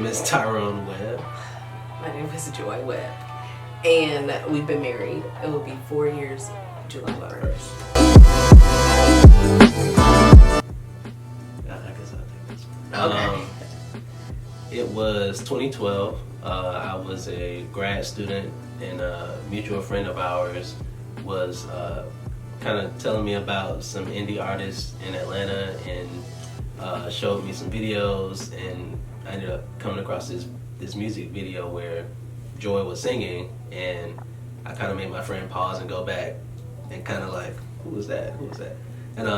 is Tyrone Webb. My name is Joy Webb. And we've been married. It will be 4 years, July 1st. I guess I'll take this one. Okay. It was 2012. I was a grad student, and a mutual friend of ours was kind of telling me about some indie artists in Atlanta, and showed me some videos, and I ended up coming across this music video where Joy was singing, and I kind of made my friend pause and go back and kind of like, who was that? And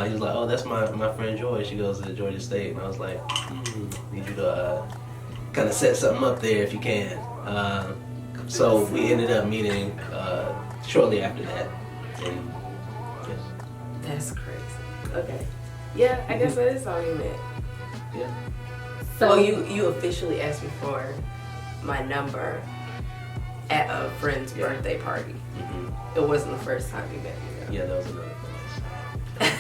he was like, oh, that's my friend Joy. She goes to Georgia State. And I was like, need you to kind of set something up there if you can. So we ended up meeting shortly after that. And yes. That's crazy. Okay. Yeah, I guess that is how we met. Yeah. So well, you officially asked me for my number at a friend's birthday party. Mm-hmm. It wasn't the first time we met. Yeah, that was another place.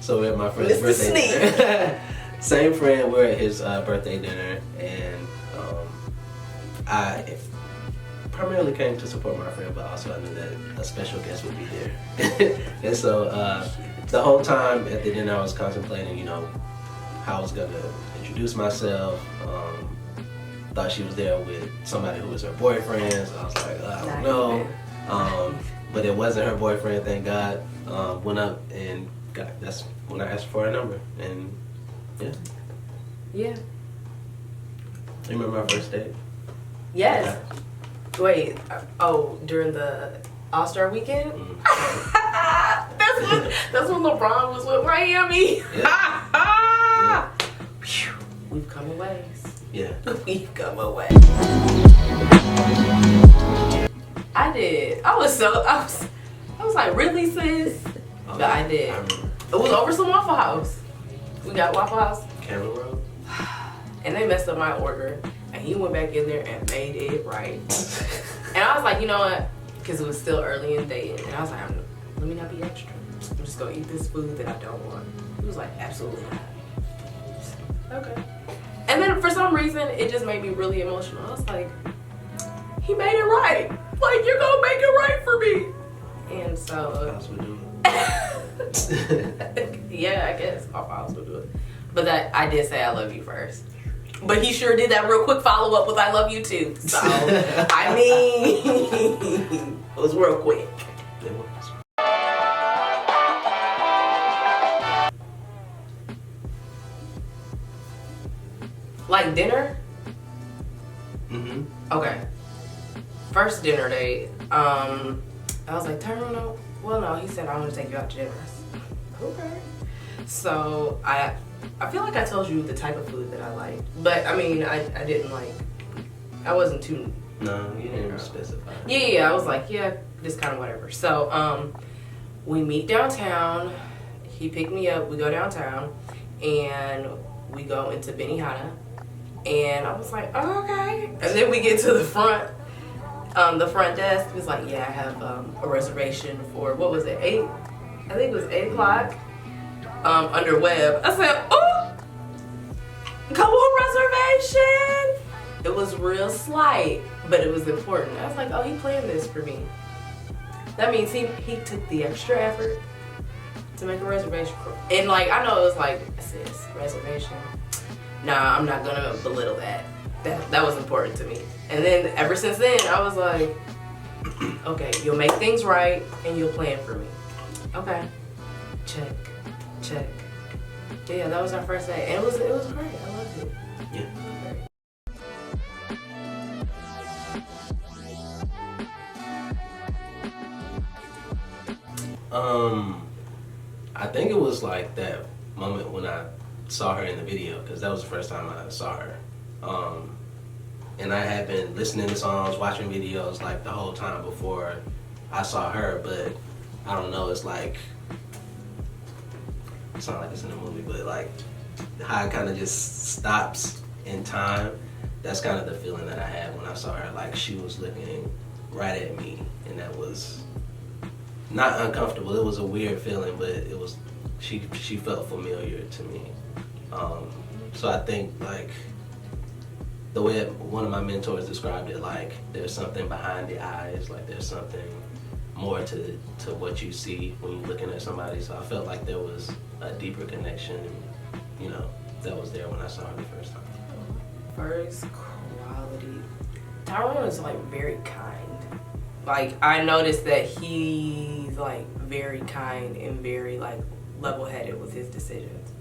So we're at my friend's birthday dinner. Same friend, we're at his birthday dinner, and I primarily came to support my friend, but also I knew that a special guest would be there. And so the whole time at the dinner I was contemplating, how I was gonna introduce myself. Thought she was there with somebody who was her boyfriend, so I was like, I don't know. But it wasn't her boyfriend, thank God. Went up and that's when I asked for her number, and yeah. Yeah. You remember our first date? Yes. Yeah. Wait, during the All-Star weekend? Mm-hmm. that's when LeBron was with Miami. Yeah. We've come a ways. Yeah. We've come a ways. I did. I was like, really, sis? But I did. I remember. It was over some Waffle House. We got Waffle House. Cameron Road? And they messed up my order. And he went back in there and made it right. And I was like, you know what? Because it was still early in dating. And I was like, let me not be extra. I'm just going to eat this food that I don't want. He was like, absolutely not. Okay. And then for some reason, it just made me really emotional. I was like, he made it right. Like, you're going to make it right for me. And so... House would do it. Yeah, I guess my house would do it. But I did say I love you first. But he sure did that real quick follow-up with I love you too. So, I mean, it was real quick. It was. Like dinner? Mm-hmm. Okay. First dinner date, I was like, Tyrone, no. Well, no, he said, I want to take you out to dinner. Okay. So, I feel like I told you the type of food that I liked. But, I mean, I didn't I wasn't too... No, you didn't specify. Yeah, I was like, yeah, just kind of whatever. So, we meet downtown. He picked me up. We go downtown. And we go into Benihana. And I was like, oh, okay. And then we get to the front desk. He was like, yeah, I have a reservation for, what was it, 8? I think it was 8 o'clock. Under Webb. I said, oh, couple reservation. It was real slight, but it was important. I was like, oh, he planned this for me. That means he took the extra effort to make a reservation. And I know it was like, sis, reservation. Nah, I'm not gonna belittle that. That was important to me. And then ever since then, I was like, okay, you'll make things right and you'll plan for me. Okay, check. Yeah, that was our first date, and it was great. I loved it. Yeah. I think it was like that moment when I saw her in the video, because that was the first time I saw her. And I had been listening to songs, watching videos the whole time before I saw her, but I don't know, it's not like it's in a movie, but how it kind of just stops in time. That's kind of the feeling that I had when I saw her. She was looking right at me, and that was not uncomfortable. It was a weird feeling, but it was, she felt familiar to me. So I think like the way one of my mentors described it, like there's something behind the eyes, like there's something more to what you see when you're looking at somebody. So I felt like there was a deeper connection, you know, that was there when I saw her the first time. First quality. Tyrone is like very kind. Like I noticed that he's like very kind and very like level-headed with his decisions.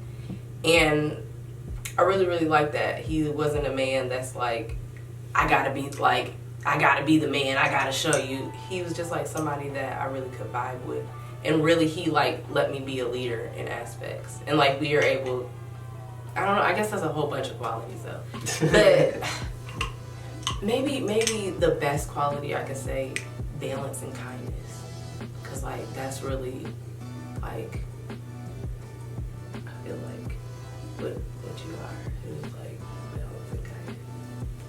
And I really, really like that. He wasn't a man that's like, I gotta be the man, I gotta show you. He was just like somebody that I really could vibe with. And really he like let me be a leader in aspects. And like we are able, I don't know, I guess that's a whole bunch of qualities though. But maybe the best quality I could say, balance and kindness. Cause like that's really like, I feel like what you are is like balance and kindness.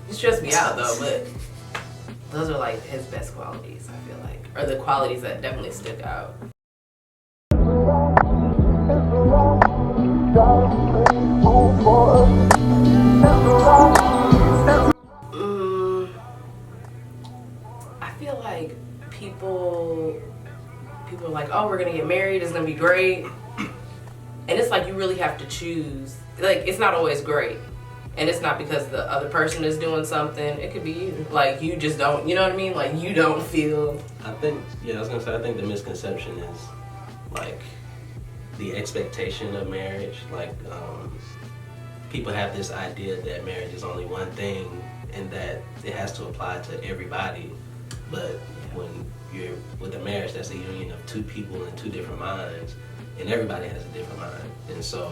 You stress me out though, but those are like his best qualities, I feel like. Or the qualities that definitely stick out. I feel like people are like, oh, we're gonna get married, it's gonna be great. And it's like you really have to choose. Like it's not always great. And it's not because the other person is doing something. It could be you. Like you just don't, you know what I mean? Like you don't feel. I think, yeah, I was gonna say, I think the misconception is like the expectation of marriage. Like people have this idea that marriage is only one thing and that it has to apply to everybody. But when you're with a marriage, that's a union of two people in two different minds, and everybody has a different mind. And so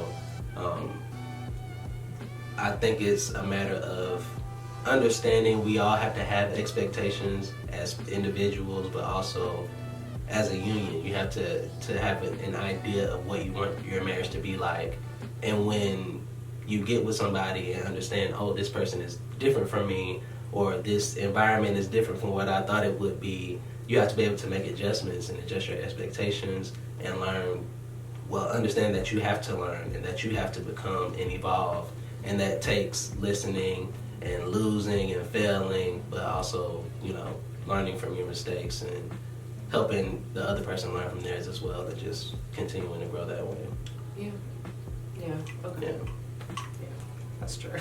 I think it's a matter of understanding we all have to have expectations as individuals, but also as a union. You have to have an idea of what you want your marriage to be like. And when you get with somebody and understand, oh, this person is different from me, or this environment is different from what I thought it would be, you have to be able to make adjustments and adjust your expectations and learn, well, understand that you have to learn and that you have to become and evolve. And that takes listening and losing and failing, but also, you know, learning from your mistakes and helping the other person learn from theirs as well, and just continuing to grow that way. Yeah. Yeah. Okay. Yeah. Yeah. That's true.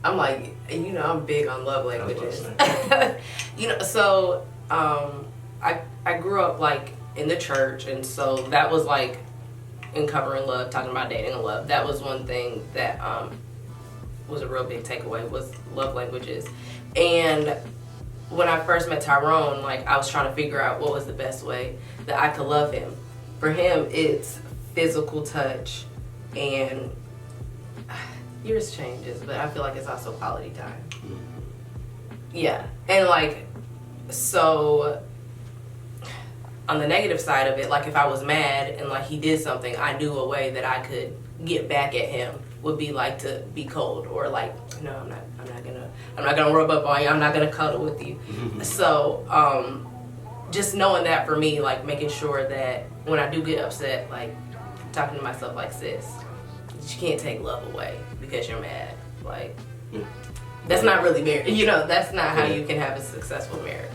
I'm like, you know, I'm big on love languages. You know, so I grew up like in the church, and so that was like in Covering Love, talking about dating and love. That was one thing that was a real big takeaway, was love languages. And when I first met Tyrone, like I was trying to figure out what was the best way that I could love him. For him, it's physical touch, and yours changes, but I feel like it's also quality time. Yeah, and like, so on the negative side of it, like if I was mad and like he did something, I knew a way that I could get back at him would be like to be cold, or like, no, I'm not gonna rub up on you, I'm not gonna cuddle with you. So just knowing that for me, like making sure that when I do get upset, like talking to myself like, sis, you can't take love away because you're mad. Like that's not really marriage, you know, that's not how you can have a successful marriage.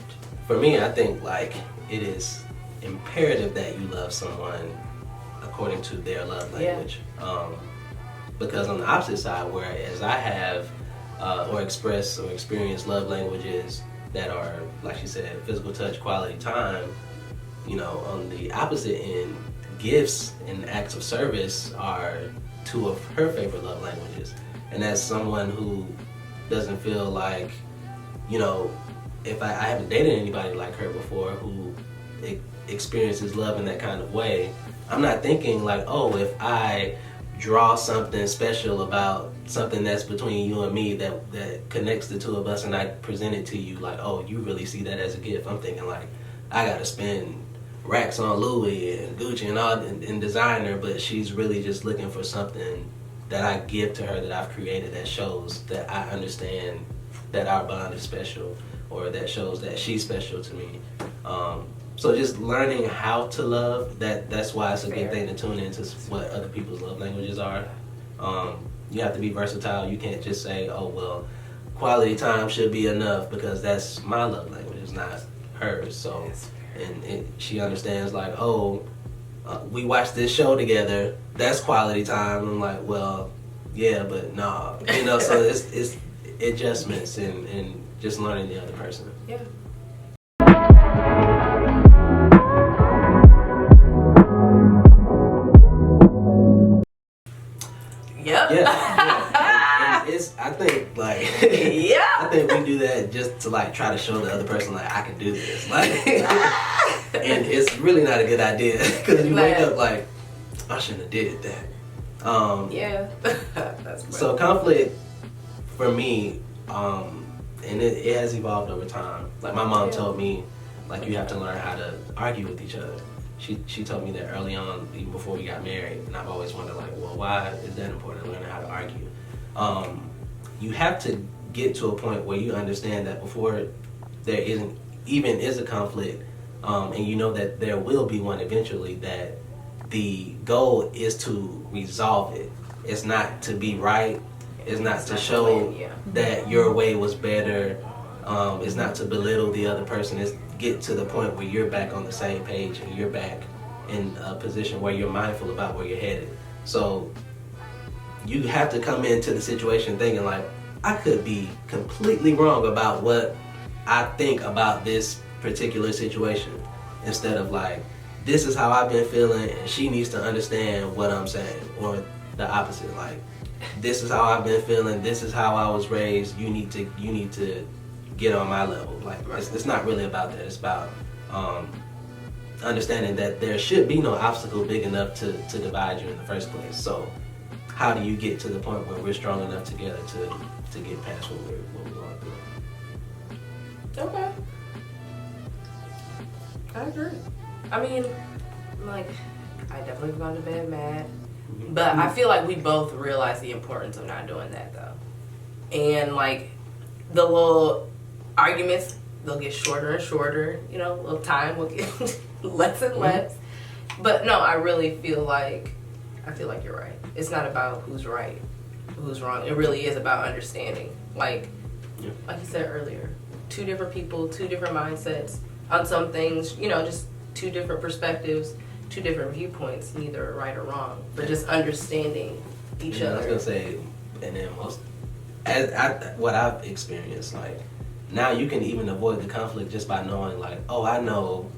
For me, I think like it is imperative that you love someone according to their love language. Because on the opposite side, whereas I have or express or experience love languages that are, like she said, physical touch, quality time, you know, on the opposite end, gifts and acts of service are two of her favorite love languages. And as someone who doesn't feel like, you know, if I haven't dated anybody like her before who experiences love in that kind of way, I'm not thinking like, oh, if I draw something special about something that's between you and me that connects the two of us and I present it to you, like, oh, you really see that as a gift. I'm thinking like, I gotta spend racks on Louis and Gucci and all and designer, but she's really just looking for something that I give to her, that I've created, that shows that I understand that our bond is special, or that shows that she's special to me. So just learning how to love, that's why it's a Fair. good thing to tune into what other people's love languages are. You have to be versatile. You can't just say, oh, well, quality time should be enough because that's my love language. It's not hers. So, and she understands like, oh, we watched this show together. That's quality time. I'm like, well, yeah, but nah. So it's adjustments and just learning the other person. Yeah. Yep. Yeah. And it's, I think like Yeah. I think we do that just to like try to show the other person like I can do this. Like and it's really not a good idea because you wake up like I shouldn't have did that. Yeah. That's funny. So conflict for me, and it has evolved over time. Like my mom told me, like you have to learn how to argue with each other. She told me that early on, even before we got married, and I've always wondered like, well, why is that important? Learning how to argue. You have to get to a point where you understand that before there is a conflict, and you know that there will be one eventually, that the goal is to resolve it. It's not to be right. It's not to show that your way was better. It's not to belittle the other person. It's get to the point where you're back on the same page and you're back in a position where you're mindful about where you're headed. So you have to come into the situation thinking like, I could be completely wrong about what I think about this particular situation, instead of like, this is how I've been feeling and she needs to understand what I'm saying, or the opposite, like, this is how I've been feeling, this is how I was raised, you need to get on my level. Like it's not really about that. It's about understanding that there should be no obstacle big enough to divide you in the first place. So how do you get to the point where we're strong enough together to get past what we're going through? Okay. I agree. I mean, like, I definitely have gone to bed mad. But I feel like we both realize the importance of not doing that, though. And, like, the little arguments, they'll get shorter and shorter. You know, little time will get less and less. But, no, I really feel like you're right. It's not about who's right, who's wrong. It really is about understanding. Like you said earlier, two different people, two different mindsets on some things, you know, just two different perspectives, two different viewpoints, neither right or wrong, but just understanding each other. I was gonna say, and then what I've experienced, like now you can even avoid the conflict just by knowing, like, oh, I know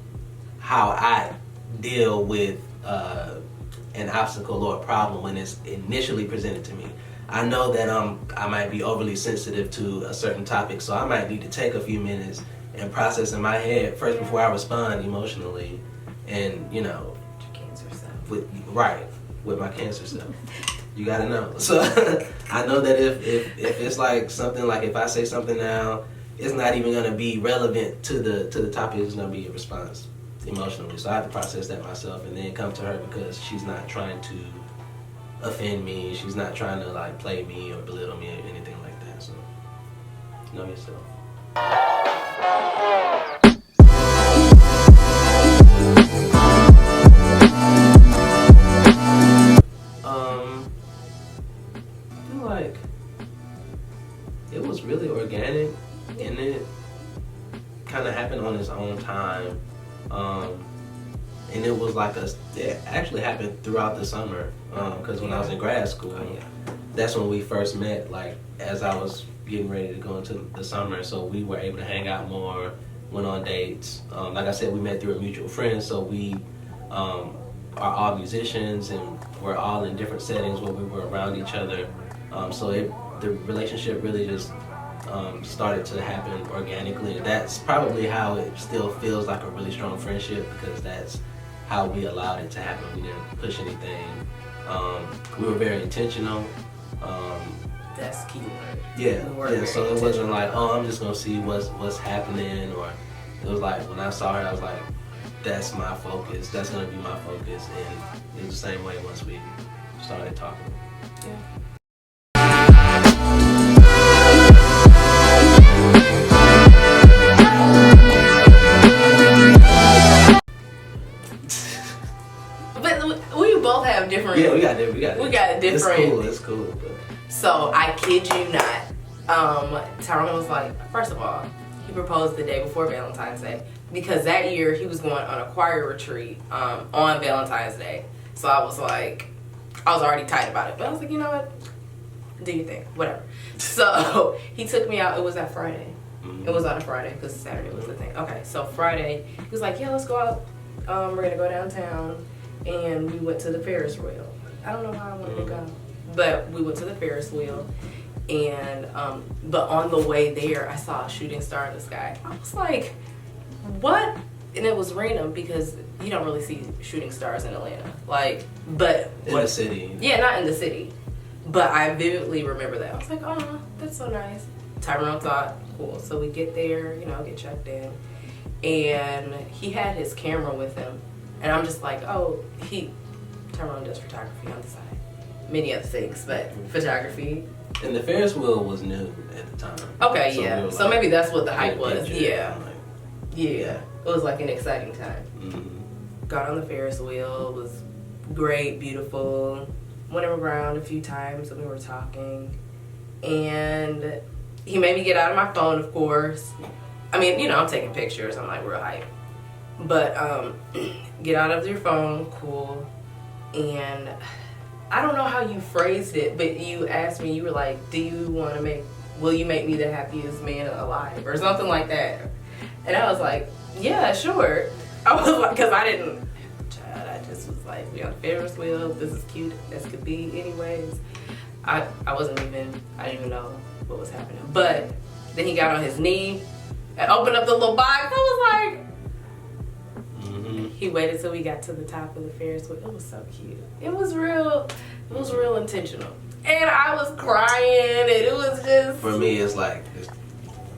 how I deal with an obstacle or a problem when it's initially presented to me. I know that I might be overly sensitive to a certain topic, so I might need to take a few minutes and process in my head first before I respond emotionally, and you know, Cancer self. with my cancer self. You gotta know. So I know that if it's like something like if I say something now, it's not even gonna be relevant to the topic. It's gonna be a response emotionally. So I have to process that myself and then come to her, because she's not trying to offend me. She's not trying to like play me or belittle me or anything like that. So know yourself. I feel like it was really organic, and it kind of happened on its own time. And it was like it actually happened throughout the summer, because when I was in grad school, that's when we first met, like as I was getting ready to go into the summer. So we were able to hang out more, went on dates. Like I said, we met through a mutual friend, so we are all musicians and we're all in different settings where we were around each other. So the relationship really just started to happen organically. And that's probably how it still feels like a really strong friendship, because that's how we allowed it to happen. We didn't push anything. We were very intentional. That's key word. Yeah. So it wasn't like, oh, I'm just gonna see what's happening, or it was like when I saw her, I was like, that's my focus. That's gonna be my focus. And it was the same way once we started talking. Yeah. different. It's cool. But... So I kid you not. Tyrone was like, first of all, he proposed the day before Valentine's Day because that year he was going on a choir retreat on Valentine's Day. So I was already tight about it, but I was like, you know what? Do your thing, whatever. So he took me out. It was that Friday. It was on a Friday because Saturday was the thing. Okay, so Friday, he was like, yeah, let's go out. We're gonna go downtown, and we went to the Ferris wheel. I don't know how I wanted to go, but we went to the Ferris wheel, and but on the way there, I saw a shooting star in the sky. I was like, what? And it was random because you don't really see shooting stars in Atlanta, but in the city. Yeah, not in the city, but I vividly remember that. I was like, oh, that's so nice. Tyrone thought, cool. So we get there, get checked in, and he had his camera with him, and I'm just like, oh, Tyrone does photography on the side, many other things, but photography. And the Ferris wheel was new at the time. Okay, so yeah. We So maybe that's what the hype was. Yeah. Yeah. It was like an exciting time. Mm-hmm. Got on the Ferris wheel. It was great, beautiful. Went around a few times and we were talking, and he made me get out of my phone, of course. I mean, I'm taking pictures. I'm like real hype. But get out of your phone, cool. And I don't know how you phrased it, but you asked me, you were like, will you make me the happiest man alive? Or something like that. And I was like, yeah, sure. I was like, because I just was like, we on the Ferris wheel. This is cute as could be anyways. I didn't even know what was happening. But then he got on his knee and opened up the little box. I was like, he waited till we got to the top of the Ferris wheel. It was so cute. It was real intentional. And I was crying, and it was just... For me, it's like this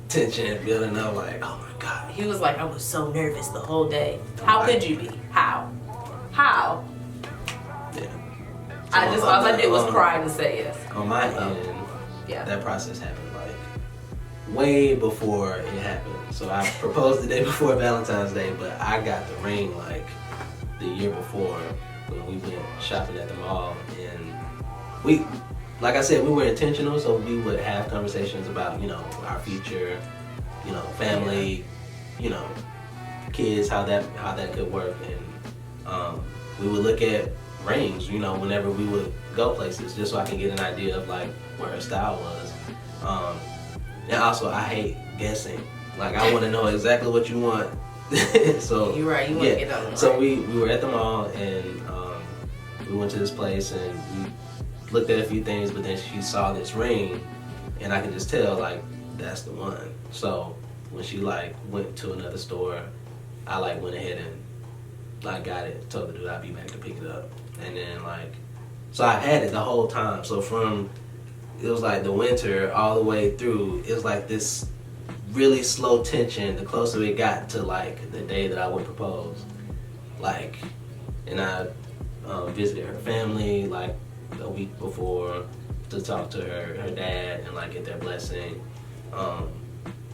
tension building up, like, oh my God. He was like, I was so nervous the whole day. How could you be? How? Yeah. So all I did was cry and say yes. On my end, that process happened like way before it happened. So I proposed the day before Valentine's Day, but I got the ring like the year before when we went shopping at the mall. And like I said, we were intentional, so we would have conversations about, our future, family, kids, how that could work. And we would look at rings, whenever we would go places, just so I can get an idea of like where her style was. And also, I hate guessing. Like, I want to know exactly what you want. So you're right. You want to get on the So right. we were at the mall, and we went to this place, and we looked at a few things, but then she saw this ring, and I could just tell, like, that's the one. So when she went to another store, I went ahead and got it. Told the dude I'd be back to pick it up, and then so I had it the whole time. So it was like the winter all the way through. It was like this really slow tension the closer it got to the day that I would propose. And I visited her family a week before to talk to her dad and get their blessing.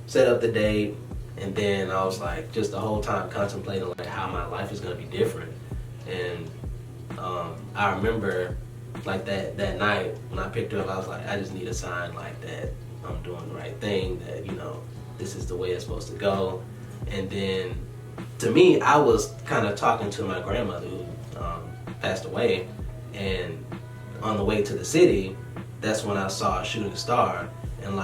Set up the date, and then I was just the whole time contemplating how my life is gonna be different. And I remember that night when I picked her up, I was like, I just need a sign that I'm doing the right thing, that this is the way it's supposed to go. And then to me, I was kind of talking to my grandmother who passed away, and on the way to the city, that's when I saw a shooting star, and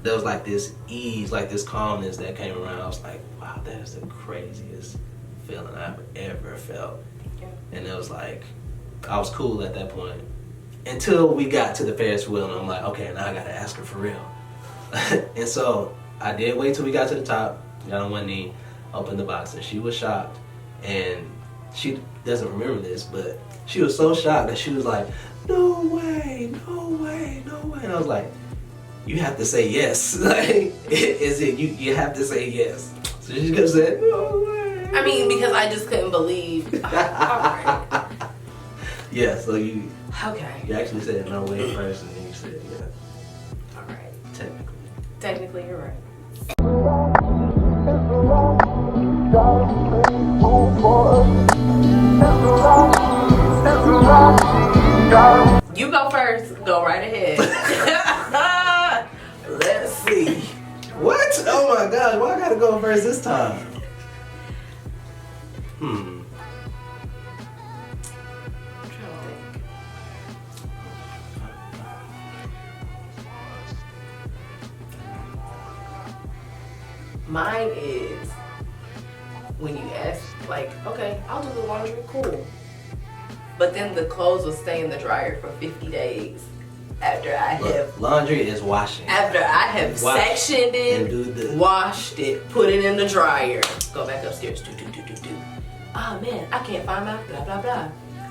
there was this ease, this calmness that came around. I was like, wow, that is the craziest feeling I've ever felt. Yeah. And it was I was cool at that point until we got to the Ferris wheel, and I'm like, okay, now I gotta ask her for real. And so I did wait till we got to the top, got on one knee, opened the box, and she was shocked. And she doesn't remember this, but she was so shocked that she was like, no way, no way, no way. And I was like, you have to say yes. You have to say yes. So she kept saying, no way. I mean, because I just couldn't believe. All right. Yeah, so you Okay. actually said no way first, and then you said yeah. All right. Technically, you're right. You go first. Go right ahead. Let's see. What? Oh my God! Why I gotta go first this time? I'm trying to think. Mine is when you ask, like, okay, I'll do the laundry, cool. But then the clothes will stay in the dryer for 50 days after I have Laundry is washing. after I have Wash sectioned and it, do the- washed it, put it in the dryer, go back upstairs, do. Oh man, I can't find my blah blah blah.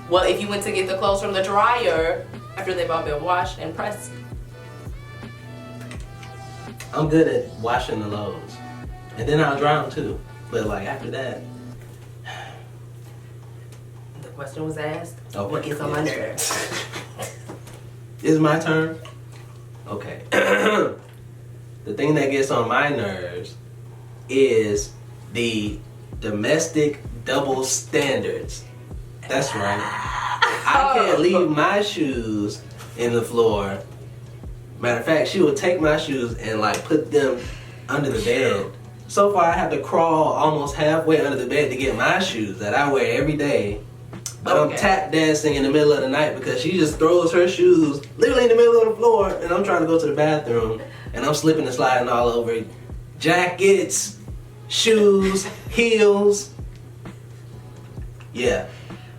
Well, if you went to get the clothes from the dryer after they've all been washed and pressed, I'm good at washing the loads, and then I'll dry them too. But like after that, the question was asked, okay, what gets on my nerves? It's my turn. Okay. The thing that gets on my nerves is the domestic double standards. That's right. I can't leave my shoes in the floor. Matter of fact, she would take my shoes and like put them under the bed. So far, I have to crawl almost halfway under the bed to get my shoes that I wear every day. But I'm tap dancing in the middle of the night because she just throws her shoes literally in the middle of the floor, and I'm trying to go to the bathroom, and I'm slipping and sliding all over jackets, shoes, heels. Yeah.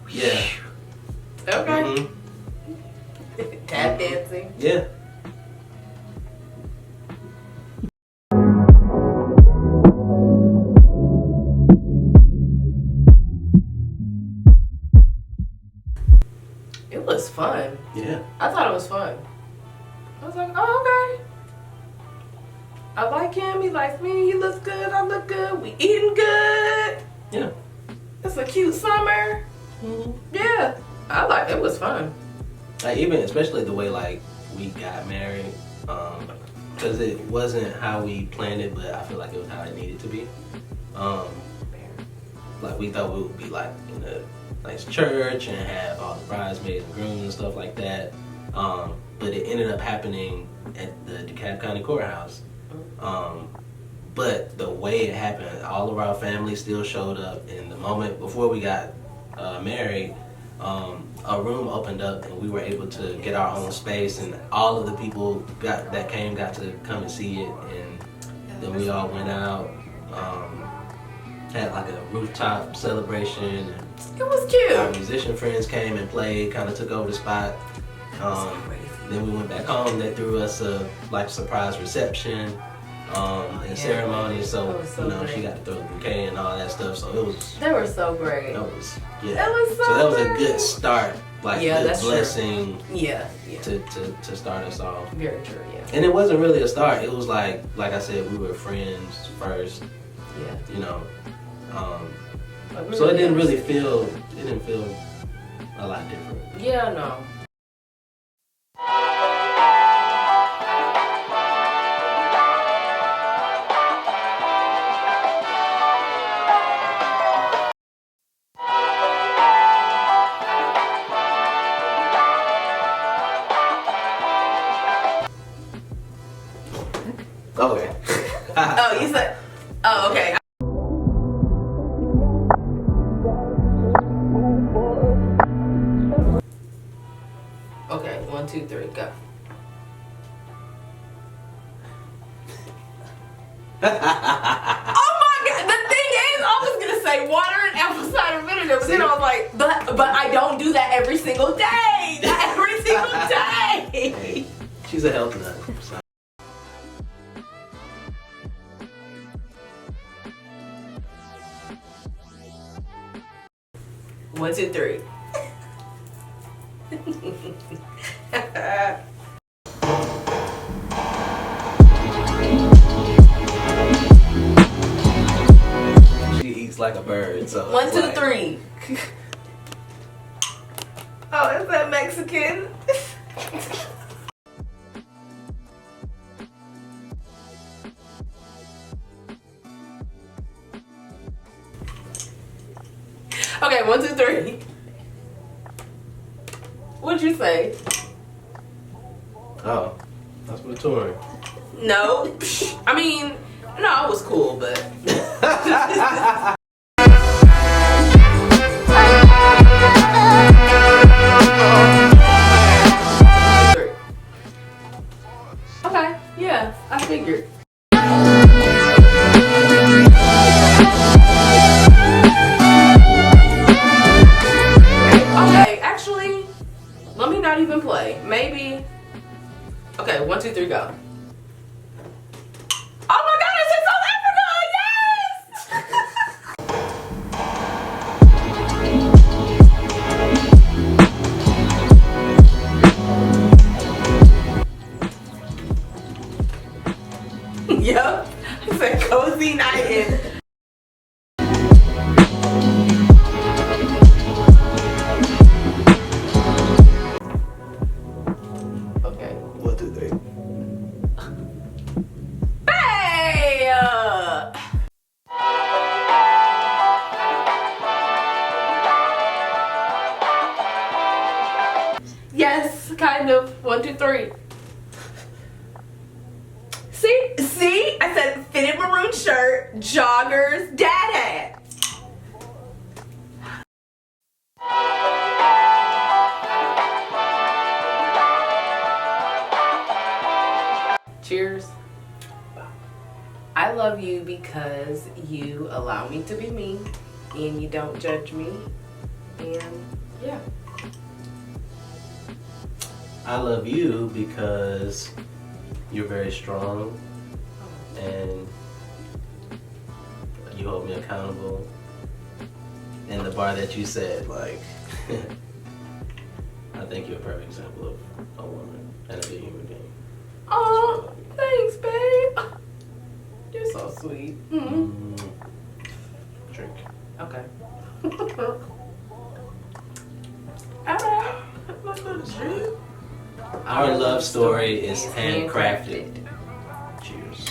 Okay. Mhm. Tap dancing. Yeah. It was fun. Yeah. I thought it was fun. I was like, oh, okay. I like him. He likes me. He looks good. I look good. We eating good. Yeah. It's a cute summer. Yeah. I like it. Was fun. Like even especially the way like we got married, because it wasn't how we planned it, but I feel like it was how it needed to be. Like we thought we would be like in a nice church and have all the bridesmaids and grooms and stuff like that. But it ended up happening at the DeKalb County Courthouse. But the way it happened, all of our family still showed up. And the moment before we got married, a room opened up and we were able to get our own space, and all of the people got to come and see it. And then we all went out, had like a rooftop celebration. And it was cute. our musician friends came and played, kind of took over the spot. Then we went back home. They threw us a like surprise reception and ceremony. So, she got to throw the bouquet and all that stuff. So it was. They were so great. That was That was so. So that was great. a good start. Like Yeah, good that's blessing. True. Yeah. To start us off. Very true. Yeah. And it wasn't really a start. It was like I said, we were friends first. Yeah. So it didn't really feel. It didn't feel a lot different. Yeah. No. Okay. Oh, you said. Oh, okay. Okay, 1, 2, 3, go. Oh my god! The thing is, I was gonna say water and apple cider vinegar, but then I was like, but I don't do that every single day. Not every single day. Hey, she's a health nut. So. 1, 2, 3. She eats like a bird. So 1, 2, like, 3. Oh, is that Mexican? Okay, 1, 2, 3. What'd you say? Oh, that's what touring. No. I mean, no, it was cool, but. Okay, yeah, I figured. Okay, actually, let me not even play. Maybe. Okay, 1, 2, 3, go. Oh my God, it's in South Africa! Yes! Yep, it's a cozy night in. Okay. 1, 2, 3. Hey! Yes, kind of. 1, 2, 3. See? I said fitted maroon shirt, joggers, dad hat. Cheers. I love you because you allow me to be me and you don't judge me. And yeah. I love you because you're very strong and you hold me accountable. And the bar that you set, like, I think you're a perfect example of a woman and a good human being. Oh, thanks, babe. You're so sweet. Mm-hmm. Drink. Okay. Alright. Our love story is handcrafted. Cheers.